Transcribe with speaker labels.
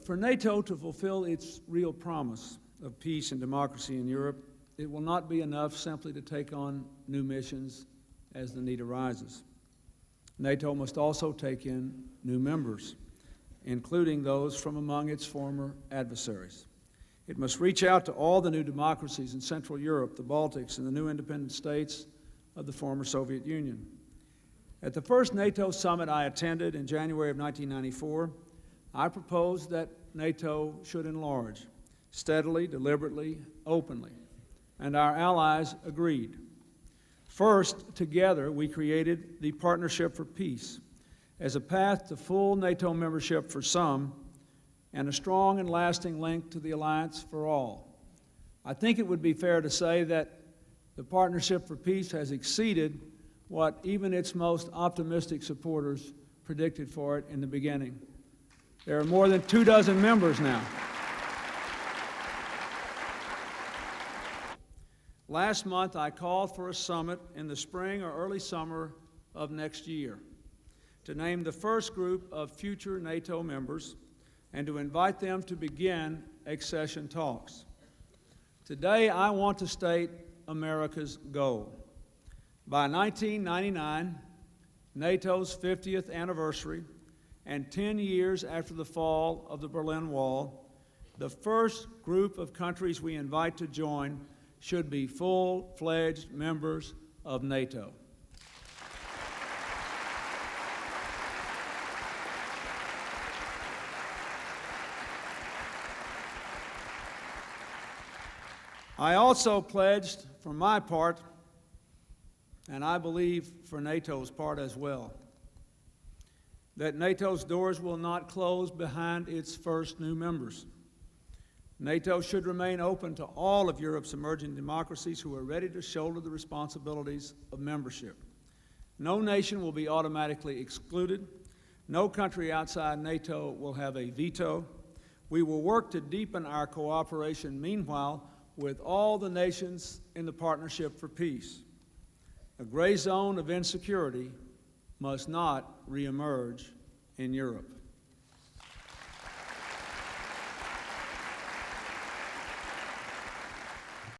Speaker 1: for NATO to fulfill its real promise of peace and democracy in Europe, it will not be enough simply to take on new missions as the need arises. NATO must also take in new members, including those from among its former adversaries. It must reach out to all the new democracies in Central Europe, the Baltics, and the new independent states of the former Soviet Union. At the first NATO summit I attended in January of 1994, I proposed that NATO should enlarge, steadily, deliberately, openly, and our allies agreed. First, together, we created the Partnership for Peace as a path to full NATO membership for some and a strong and lasting link to the alliance for all. I think it would be fair to say that the Partnership for Peace has exceeded what even its most optimistic supporters predicted for it in the beginning. There are more than 24 members now. Last month, I called for a summit in the spring or early summer of next year to name the first group of future NATO members and to invite them to begin accession talks. Today, I want to state America's goal. By 1999, NATO's 50th anniversary, and 10 years after the fall of the Berlin Wall, the first group of countries we invite to join should be full-fledged members of NATO. I also pledged, for my part, and I believe for NATO's part as well, that NATO's doors will not close behind its first new members. NATO should remain open to all of Europe's emerging democracies who are ready to shoulder the responsibilities of membership. No nation will be automatically excluded. No country outside NATO will have a veto. We will work to deepen our cooperation, meanwhile, with all the nations in the Partnership for Peace. A gray zone of insecurity must not reemerge in Europe.